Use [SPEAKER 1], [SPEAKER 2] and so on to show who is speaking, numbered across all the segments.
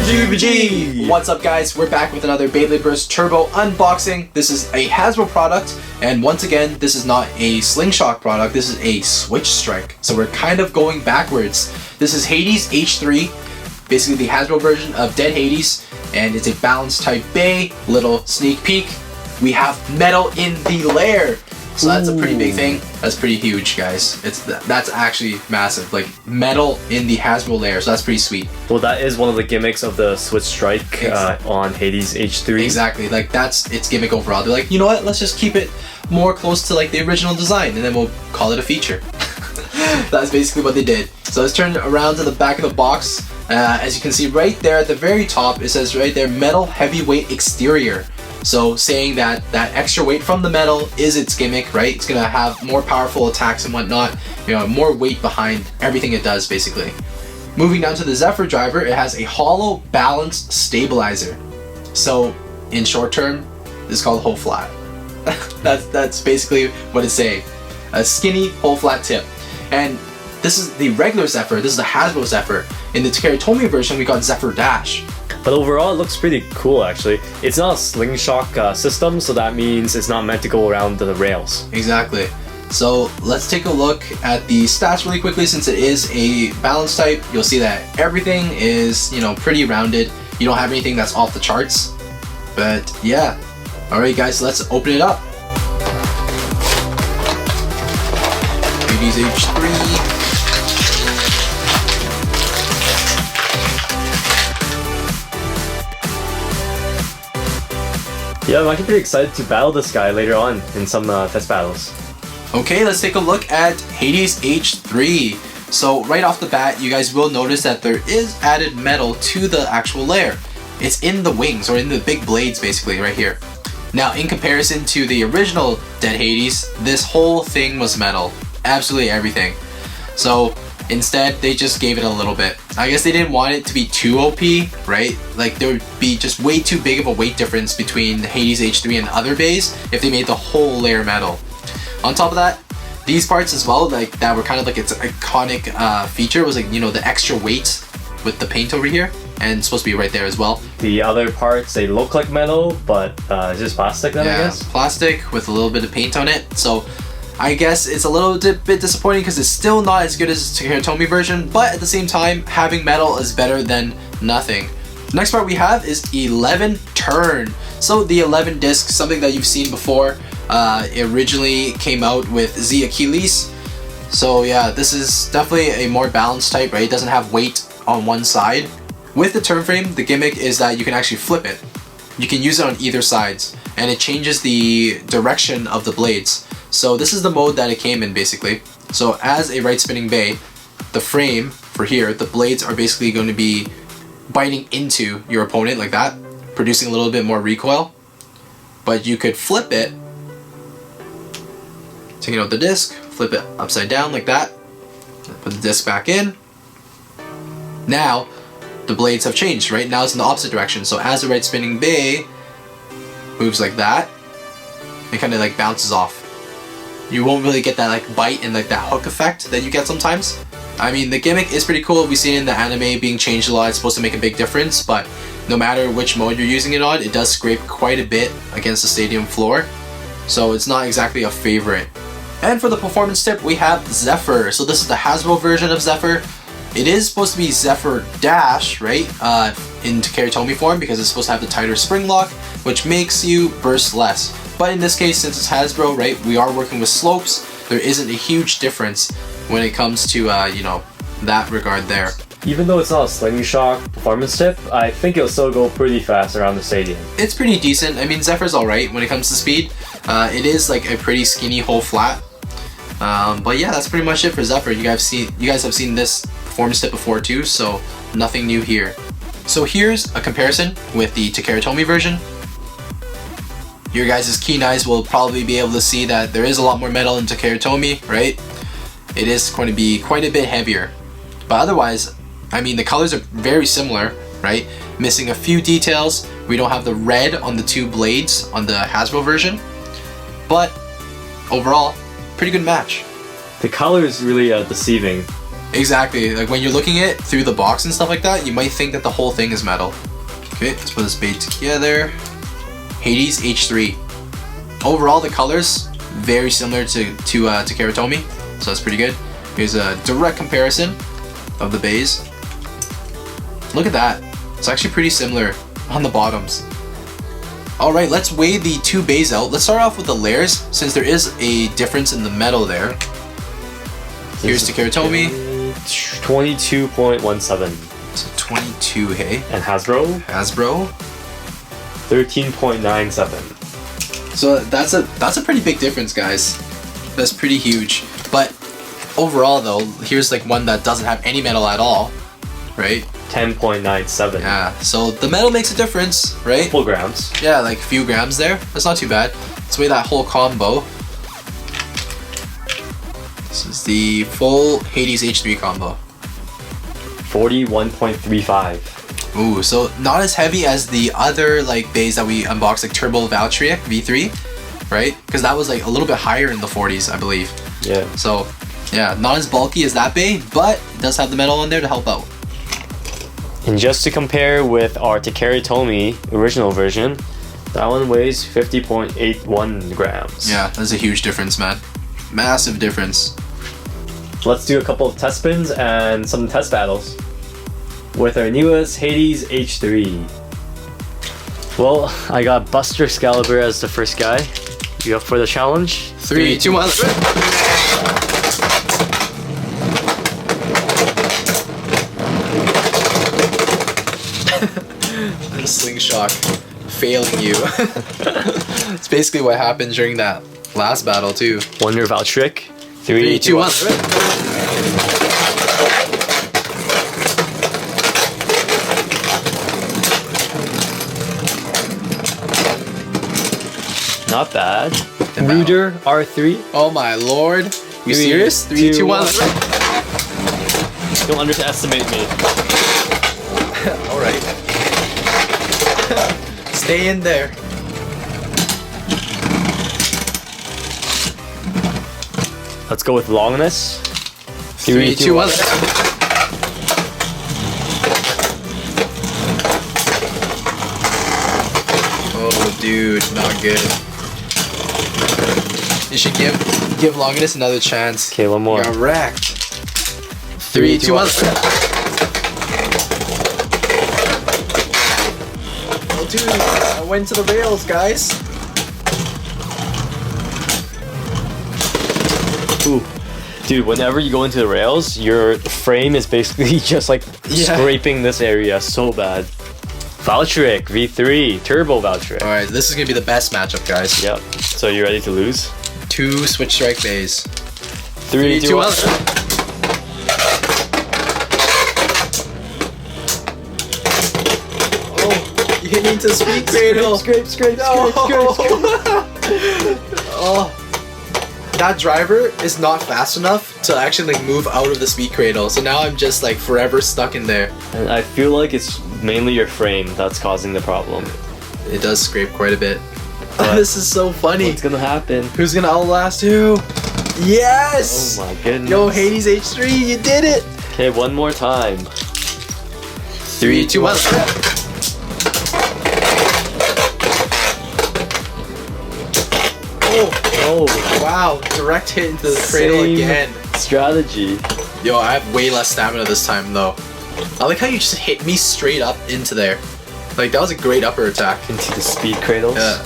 [SPEAKER 1] Whatcha BBGs!
[SPEAKER 2] What's up, guys? We're back with another Beyblade Burst Turbo unboxing. This is a Hasbro product, and once again, this is not a SlingShock product, this is a SwitchStrike. So we're kind of going backwards. This is Hades H3, basically the Hasbro version of Dead Hades, and it's a balanced type bay. Little sneak peek. We have metal in the lair. So that's a pretty big thing. That's pretty huge, guys. That's actually massive. Like metal in the Hasbro layer, so that's pretty sweet.
[SPEAKER 1] Well, that is one of the gimmicks of the SwitchStrike on Hades H3.
[SPEAKER 2] Exactly. Like that's its gimmick overall. They're like, you know what? Let's just keep it more close to like the original design, and then we'll call it a feature. That's basically what they did. So let's turn around to the back of the box. As you can see right there at the very top, it says right there, metal heavyweight exterior. So saying that that extra weight from the metal is its gimmick, right? It's gonna have more powerful attacks and whatnot, you know, more weight behind everything it does, basically. Moving down to the Zephyr driver, it has a hollow balance stabilizer. So in short term, this is called whole flat. that's basically what it's saying. A skinny whole flat tip. And this is the regular Zephyr, this is the Hasbro Zephyr. In the Takara Tomy version, we got Zephyr Dash.
[SPEAKER 1] But overall, it looks pretty cool, actually. It's not a SlingShock system, so that means it's not meant to go around the rails.
[SPEAKER 2] Exactly. So let's take a look at the stats really quickly. Since it is a balance type, you'll see that everything is, you know, pretty rounded. You don't have anything that's off the charts. But yeah. Alright guys, let's open it up. Hades H3.
[SPEAKER 1] Yeah, I'm actually pretty excited to battle this guy later on in some test battles.
[SPEAKER 2] Okay, let's take a look at Hades H3. So right off the bat, you guys will notice that there is added metal to the actual layer. It's in the wings, or in the big blades basically, right here. Now in comparison to the original Dead Hades, this whole thing was metal. Absolutely everything. So instead, they just gave it a little bit. I guess they didn't want it to be too OP, right? Like there would be just way too big of a weight difference between Hades H3 and other bays if they made the whole layer metal. On top of that, these parts as well, like that were kind of like its iconic feature, was like, you know, the extra weight with the paint over here, and it's supposed to be right there as well.
[SPEAKER 1] The other parts, they look like metal, but it's just plastic then, I guess?
[SPEAKER 2] Plastic with a little bit of paint on it. So I guess it's a little bit disappointing because it's still not as good as the Takara Tomy version, but at the same time, having metal is better than nothing. The next part we have is 11 turn. So the 11 disc, something that you've seen before, it originally came out with Z Achilles. So yeah, this is definitely a more balanced type, right? It doesn't have weight on one side. With the turn frame, the gimmick is that you can actually flip it. You can use it on either sides, and it changes the direction of the blades. So this is the mode that it came in basically. So as a right spinning bay, the frame for here, the blades are basically going to be biting into your opponent like that, producing a little bit more recoil. But you could flip it, taking out the disc, flip it upside down like that, put the disc back in. Now the blades have changed, right? Now it's in the opposite direction. So as the right spinning bay moves like that, it kind of like bounces off. You won't really get that like bite and like that hook effect that you get sometimes. I mean, the gimmick is pretty cool. We've seen it in the anime being changed a lot. It's supposed to make a big difference, but no matter which mode you're using it on, it does scrape quite a bit against the stadium floor. So it's not exactly a favorite. And for the performance tip, we have Zephyr. So this is the Hasbro version of Zephyr. It is supposed to be Zephyr Dash, right? In Takara Tomy form, because it's supposed to have the tighter spring lock, which makes you burst less. But in this case, since it's Hasbro, right, we are working with slopes, there isn't a huge difference when it comes to, you know, that regard there.
[SPEAKER 1] Even though it's not a SlingShock performance tip, I think it'll still go pretty fast around the stadium.
[SPEAKER 2] It's pretty decent. I mean, Zephyr's alright when it comes to speed. It is like a pretty skinny whole flat. But yeah, that's pretty much it for Zephyr. You guys have seen this performance tip before too, so nothing new here. So here's a comparison with the Takara Tomy version. Your guys' keen eyes will probably be able to see that there is a lot more metal in Takara Tomy, right? It is going to be quite a bit heavier. But otherwise, I mean, the colors are very similar, right? Missing a few details. We don't have the red on the two blades on the Hasbro version. But overall, pretty good match.
[SPEAKER 1] The color is really deceiving.
[SPEAKER 2] Exactly. Like when you're looking at it through the box and stuff like that, you might think that the whole thing is metal. Okay, let's put this bait together. Hades H3. Overall, the colors very similar to Takara Tomy, so that's pretty good. Here's a direct comparison of the bays. Look at that. It's actually pretty similar on the bottoms. Alright, let's weigh the two bays out. Let's start off with the layers, since there is a difference in the metal there. Here's Takara Tomy.
[SPEAKER 1] 22.17.
[SPEAKER 2] So 22, hey?
[SPEAKER 1] And Hasbro? 13.97.
[SPEAKER 2] So that's a pretty big difference, guys. That's pretty huge. But overall though, here's like one that doesn't have any metal at all, right?
[SPEAKER 1] 10.97.
[SPEAKER 2] Yeah, so the metal makes a difference, right?
[SPEAKER 1] Full grams.
[SPEAKER 2] Yeah, like a few grams there. That's not too bad. Let's weigh that whole combo. This is the full Hades H3 combo.
[SPEAKER 1] 41.35.
[SPEAKER 2] Ooh, so not as heavy as the other like bays that we unboxed, like Turbo Valkyrie V3, right? Because that was like a little bit higher in the 40s, I believe.
[SPEAKER 1] Yeah.
[SPEAKER 2] So, yeah, not as bulky as that bay, but it does have the metal on there to help out.
[SPEAKER 1] And just to compare with our Takara Tomy original version, that one weighs 50.81 grams.
[SPEAKER 2] Yeah, that's a huge difference, man. Massive difference.
[SPEAKER 1] Let's do a couple of test spins and some test battles with our newest Hades H3. Well, I got Buster Excalibur as the first guy. You up for the challenge?
[SPEAKER 2] 3, 2, 1. SlingShock failing you. It's basically what happened during that last battle too.
[SPEAKER 1] Wonder Valkyrie.
[SPEAKER 2] 3, 2, 1.
[SPEAKER 1] Not bad. Ruder R3.
[SPEAKER 2] Oh my lord. You serious? 3, 2, 1.
[SPEAKER 1] Don't underestimate me.
[SPEAKER 2] Alright. Stay in there.
[SPEAKER 1] Let's go with longness.
[SPEAKER 2] 3, 2, 1. Oh dude, not good. You should give longness another chance.
[SPEAKER 1] Okay, one more.
[SPEAKER 2] You got wrecked. 3, 2, 1. Oh dude, I went to the rails, guys.
[SPEAKER 1] Ooh. Dude, whenever you go into the rails, your frame is basically just like scraping this area so bad. Valkyrie V3, Turbo Valkyrie.
[SPEAKER 2] Alright, this is gonna be the best matchup, guys.
[SPEAKER 1] Yep. So you ready to lose?
[SPEAKER 2] 2 SwitchStrike bays.
[SPEAKER 1] 3, 2, 1.
[SPEAKER 2] Oh, you hit me into the speed cradle.
[SPEAKER 1] Scrape.
[SPEAKER 2] Oh. That driver is not fast enough to actually like move out of the speed cradle, so now I'm just like forever stuck in there.
[SPEAKER 1] And I feel like it's mainly your frame that's causing the problem.
[SPEAKER 2] It does scrape quite a bit. This is so funny.
[SPEAKER 1] What's gonna happen?
[SPEAKER 2] Who's gonna outlast who? Yes!
[SPEAKER 1] Oh my goodness.
[SPEAKER 2] Yo, Hades H3, you did it!
[SPEAKER 1] Okay, one more time.
[SPEAKER 2] 3, 2, 1. Oh, wow, direct hit into the cradle again.
[SPEAKER 1] Strategy.
[SPEAKER 2] Yo, I have way less stamina this time though. I like how you just hit me straight up into there. Like, that was a great upper attack.
[SPEAKER 1] Into the speed cradles.
[SPEAKER 2] Yeah.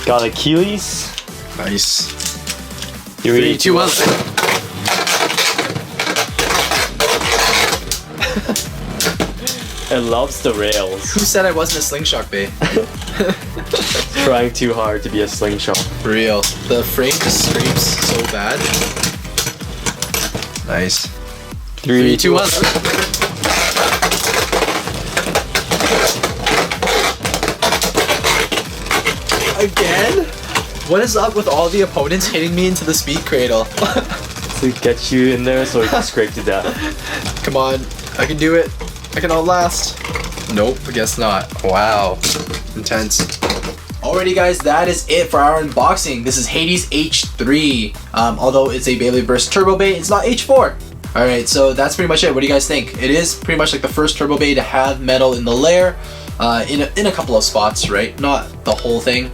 [SPEAKER 1] Got Achilles.
[SPEAKER 2] Nice.
[SPEAKER 1] 3, 2, 1. It loves the rails.
[SPEAKER 2] Who said I wasn't a SlingShock bay?
[SPEAKER 1] Trying too hard to be a SlingShock.
[SPEAKER 2] For real. The frame just scrapes so bad. Nice.
[SPEAKER 1] 3, 2, 1.
[SPEAKER 2] Again? What is up with all the opponents hitting me into the speed cradle?
[SPEAKER 1] To get you in there so you can scrape to death.
[SPEAKER 2] Come on, I can do it. I can outlast. Nope, I guess not. Wow. Intense. Alrighty guys, that is it for our unboxing. This is Hades H3. Although it's a Beyblade Burst Turbo Bay, it's not H4. Alright, so that's pretty much it. What do you guys think? It is pretty much like the first Turbo Bay to have metal in the layer, in a couple of spots, right? Not the whole thing.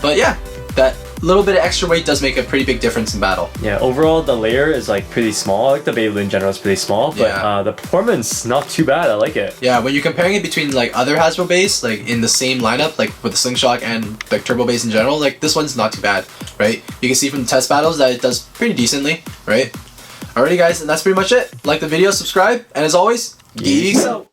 [SPEAKER 2] But yeah, that little bit of extra weight does make a pretty big difference in battle.
[SPEAKER 1] Yeah, overall the layer is like pretty small. I like the Beyblade in general is pretty small, but
[SPEAKER 2] Yeah.
[SPEAKER 1] the performance not too bad. I like it.
[SPEAKER 2] Yeah, when you're comparing it between like other Hasbro Bays, like in the same lineup, like with the SlingShock and like Turbo Bays in general, like this one's not too bad, right? You can see from the test battles that it does pretty decently, right? Alrighty guys, and that's pretty much it. Like the video, subscribe, and as always, geeks out!